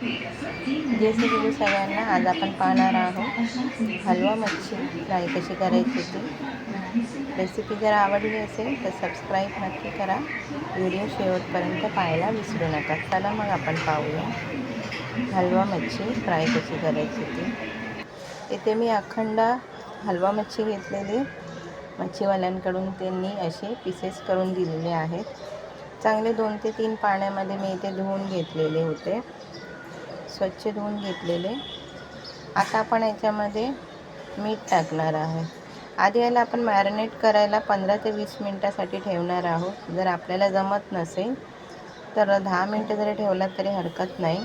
जय श्री गुरु सगळ्यांना. आज आपण पाहणार आहोत हलवा मच्छी फ्राय कशी करायची ती रेसिपी. जर आवडली असेल तर सबस्क्राईब नक्की करा. व्हिडिओ शेवटपर्यंत पाहायला विसरू नका. चला मग आपण पाहूया हलवा मच्छी फ्राय कशी करायची ती. इथे मी अखंड हलवा मच्छी घेतलेली. मच्छीवाल्यांकडून त्यांनी असे पीसेस करून दिलेले आहेत. चांगले 2 ते 3 पाण्यामध्ये मी इथे धुवून घेतलेले होते, स्वच्छ धुवून घेतलेले. आता आपण याच्यामध्ये मीठ टाकणार आहे. आधी याला आपण मॅरिनेट करायला 15 ते 20 मिनटासाठी ठेवणार आहोत. जर आपल्याला जमत नसेल तर 10 मिनटं जरी ठेवलात तरी हरकत नाही,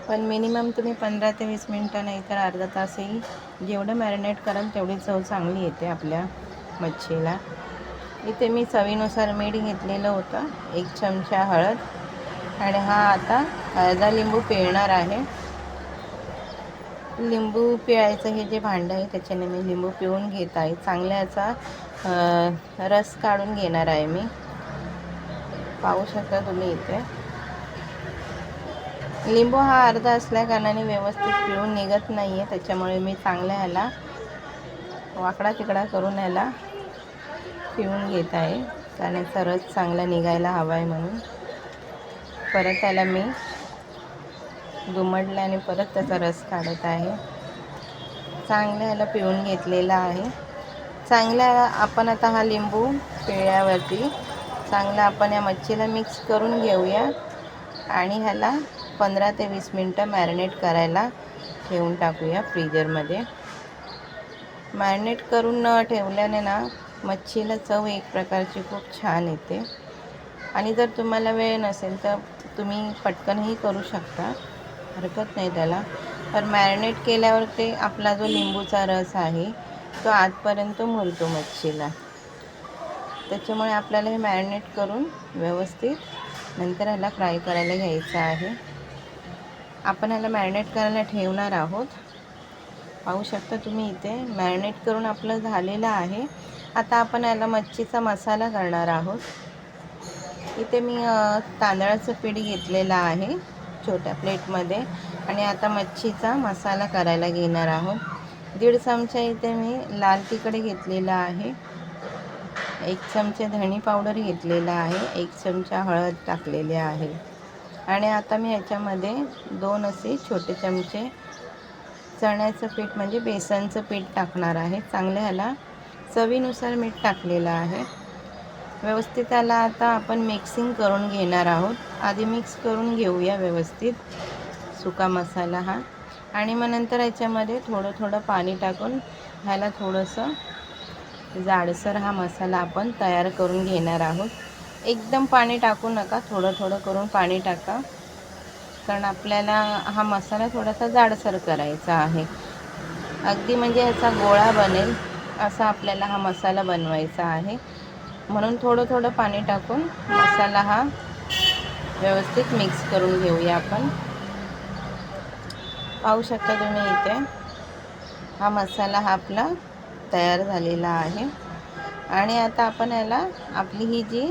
पण मिनिमम तुम्ही 15 ते 20 मिनटं नाही तर अर्धा तासही जेवढं मॅरिनेट कराल तेवढी चव चांगली येते आपल्या मच्छीला. इथे मी चवीनुसार मीठ घेतलेलं होतं, 1 चमचा हळद, आणि हा आता अर्धा लिंबू पिळणार आहे. लिंबू पिळायचं हे जे भांडं आहे त्याच्याने मी लिंबू पिळून घेत आहे. चांगला याचा रस काढून घेणार आहे मी. पाहू शकता तुम्ही इथे लिंबू हा अर्धा असल्या कारणाने व्यवस्थित पिळून निघत नाही आहे, त्याच्यामुळे मी चांगल्या ह्याला वाकडा तिकडा करून याला पिळून घेत आहे, कारण याचा रस चांगला निघायला हवा आहे म्हणून. परत त्याला मी दुमडल्याने परत त्याचा रस काढत आहे. चांगल्या ह्याला पिळून घेतलेला आहे. चांगला आपण आता हा लिंबू पिळल्यावरती चांगला आपण या मच्छीला मिक्स करून घेऊया आणि ह्याला 15 ते 20 मिनटं मॅरिनेट करायला ठेवून टाकूया फ्रीजरमध्ये. मॅरिनेट करून ठेवल्याने ना मच्छीला चव एक प्रकारची खूप छान येते. आणि जर तुम्हाला वेळ नसेल तर तुम्ही पटकनही करू शकता, हरकत नाही त्याला. पण मॅरिनेट केल्यावर ते आपला जो लिंबूचा रस आहे तो आतपर्यंत मुरतो मच्छीला, त्याच्यामुळे आपल्याला हे मॅरिनेट करून व्यवस्थित नंतर ह्याला फ्राय करायला घ्यायचं आहे. आपण ह्याला मॅरिनेट करायला ठेवणार आहोत. पाहू शकता तुम्ही इथे मॅरिनेट करून आपलं झालेलं आहे. आता आपण याला मच्छीचा मसाला करणार आहोत. इथे मी तांदळाचं पीठ घेतलेलं आहे छोट्या प्लेटमध्ये, आणि आता मच्छीचा मसाला करायला घेणार आहोत. 1.5 चमचा इथे मी लाल तिखट घेतलेला आहे, 1 चमचा धणी पावडर घेतलेला आहे, 1 चमचा हळद टाकलेली आहे, आणि आता मी याच्यामध्ये 2 असे छोटे चमचे चण्याचं पीठ म्हणजे बेसनचं पीठ टाकणार आहे. चांगलं ह्याला चवीनुसार मीठ टाकलेलं आहे. व्यवस्थित त्याला आता आपण मिक्सिंग करून घेणार आहोत. आधी मिक्स करून घेऊया व्यवस्थित सुका मसाला हा, आणि मग नंतर याच्यामध्ये थोडं थोडं पाणी टाकून ह्याला थोडंसं जाडसर हा मसाला आपण तयार करून घेणार आहोत. एकदम पाणी टाकू नका, थोडं थोडं करून पाणी टाका, कारण आपल्याला हा मसाला थोडासा जाडसर करायचा आहे. अगदी म्हणजे ह्याचा गोळा बनेल असा आपल्याला हा मसाला बनवायचा आहे. म्हणून थोडं थोडं पाणी टाकून मसाला हा व्यवस्थित मिक्स करून घेऊया आपण. पाहू शकता तुम्ही इथे हा मसाला हा आपला तयार झालेला आहे. आणि आता आपण याला आपली ही जी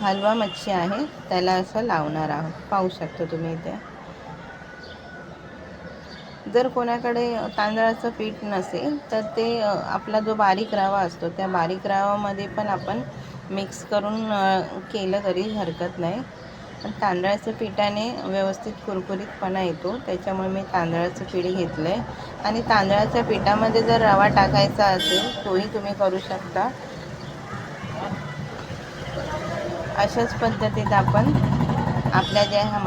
हलवा मच्छी आहे त्याला असं लावणार आहोत. पाहू शकता तुम्ही इथे. जर कोणाकडे तांदळाचं पीठ नसेल तर ते आपला जो बारीक रवा असतो त्या बारीक रवामध्ये पण आपण मिक्स करून केलं तरी हरकत नाही. पण तांदळाच्या पिठाने व्यवस्थित कुरकुरीतपणा येतो, त्याच्यामुळे मी तांदळाचं पीठ घेतलं आहे. आणि तांदळाच्या पिठामध्ये जर रवा टाकायचा असेल तोही तुम्ही करू शकता. अशाच पद्धतीत आपण आपल्या ज्या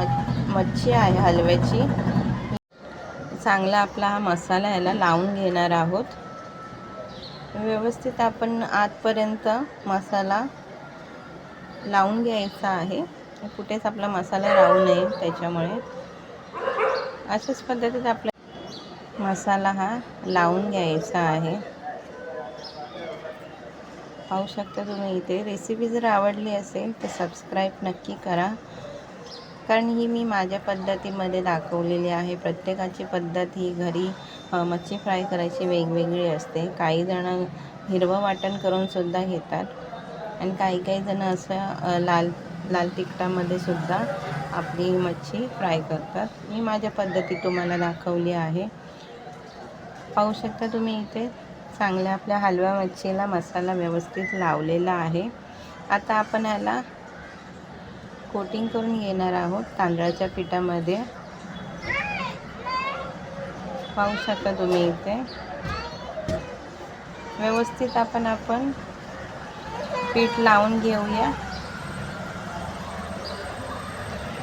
मच्छी आहे हलव्याची चांगला आपला हा मसाला याला लावून घेणार आहोत. व्यवस्थित आपण आतपर्यंत मसाला लावून घ्यायचा आहे, कुठेच आपला मसाला राहू नये, त्याच्यामुळे अशाच पद्धतीत आपला मसाला हा लावून घ्यायचा आहे. पाहू शकता तुम्ही इथे. रेसिपी जर आवडली असेल तर सबस्क्राईब नक्की करा, कारण ही मी माझ्या पद्धतीमध्ये दाखवलेली आहे. प्रत्येकाची पद्धत ही घरी मच्छी फ्राय करायची वेगवेगळी असते. काही जण हिरवं वाटण करून सुद्धा घेतात, आणि काही काही जण असं लाल तिखटामध्ये सुद्धा आपली मच्छी फ्राय करतात. मी माझ्या पद्धती तुम्हाला दाखवली आहे. पाहू शकता तुम्ही इथे चांगल्या आपल्या हलव्या मच्छीला मसाला व्यवस्थित लावलेला आहे. आता आपण ह्याला कोटिंग करून घेणार आहोत तांदळाच्या पिठामध्ये. पाहू शकता तुम्ही इथे व्यवस्थित आपण पीठ लावून घेऊया.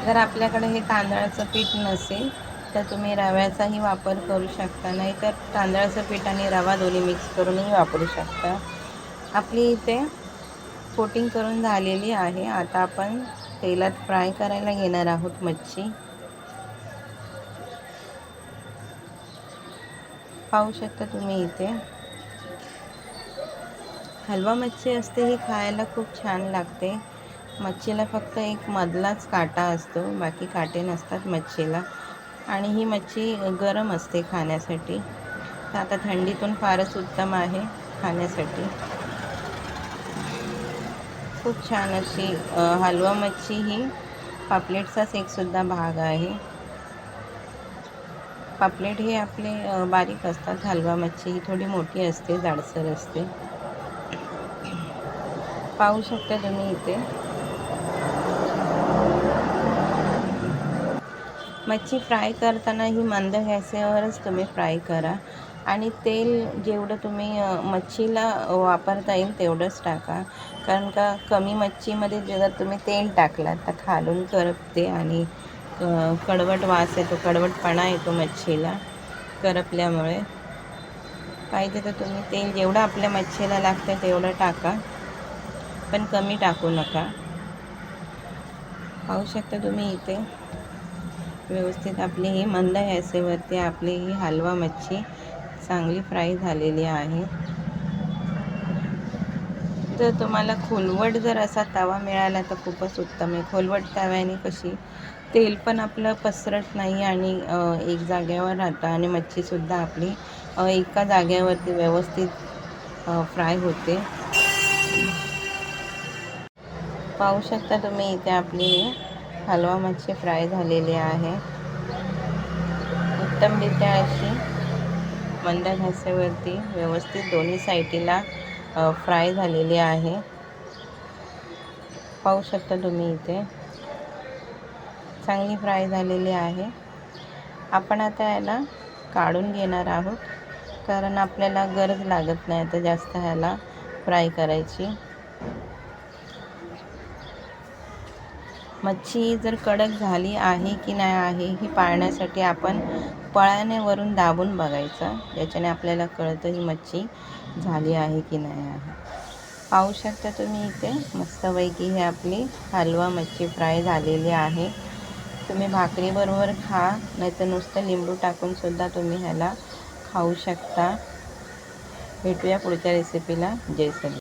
जर आपल्याकडे हे तांदळाचं पीठ नसेल तर तुम्ही रव्याचाही वापर करू शकता, नाहीतर तांदळाचं पीठ आणि रवा दोन्ही मिक्स करूनही वापरू शकता. आपली इथे कोटिंग करून झालेली आहे. आता आपण तेलात फ्राय करायला घेणार आहोत मच्छी. पाहू शकता तुम्ही इथे हलवा मच्छी असते ही खायला खूप छान लागते. मच्छीला फक्त एक मधलाच काटा असतो, बाकी काटे नसतात मच्छीला. आणि ही मच्छी गरम असते खाण्यासाठी, तर आता थंडीतून फारच उत्तम आहे खाण्यासाठी. खूप छान अशी हलवा मच्छी ही पापलेटचाच एकसुद्धा भाग आहे. पापलेट हे आपले बारीक असतात, हलवा मच्छी ही थोडी मोठी असते, जाडसर असते. पाहू शकता तुम्ही इथे मच्छी फ्राय करताना ही मंद गॅसवरच तुम्ही फ्राय करा आणि तेल जेवढं तुम्ही मच्छीला वापरता येईल तेवढंच टाका. कारण का कमी मच्छीमध्ये जर तुम्ही तेल टाकलात तर खालून करपते आणि कडवट वास येतो, कडवटपणा येतो मच्छीला करपल्यामुळे. पाहिजे तर तुम्ही तेल जेवढं आपल्या मच्छीला लागतं तेवढं टाका, पण कमी टाकू नका. पाहू शकता तुम्ही इथे व्यवस्थित आपली ही मंद गॅसवरती आपली ही हलवा मच्छी चांगली फ्राय झालेली आहे. जर तुम्हाला खोलवट जर असा तवा मिळाला तर खूपच उत्तम आहे. खोलवट तव्याने कशी तेल पण आपलं पसरत नाही आणि एक जागेवर राहतं आणि मच्छीसुद्धा आपली एका जागेवरती व्यवस्थित फ्राय होते. पाहू शकता तुम्ही इथे आपली हलवा मच्छी फ्राय झालेली आहे. उत्तमरित्या अशी मंद गॅसवरती व्यवस्थित दोन्ही साईडला फ्राय झालेली आहे. पाहू शकता तुम्ही इथे चांगली फ्राय झालेली आहे. आपण आता याला काढून घेणार आहोत, कारण आपल्याला गरज लागत नाही आता जास्त ह्याला फ्राय करायची. मच्छी जर कडक झाली आहे की नाही आहे ही पाळण्यासाठी आपण पळ्याने वरून दाबून बघायचं, याच्याने आपल्याला कळतं ही मच्छी झाली आहे की नाही आहे. पाहू शकता तुम्ही इथे मस्तपैकी ही आपली हलवा मच्छी फ्राय झालेली आहे. तुम्ही भाकरीबरोबर खा, नाहीतर नुसतं लिंबू टाकूनसुद्धा तुम्ही ह्याला खाऊ शकता. भेटूया पुढच्या रेसिपीला. जय सली.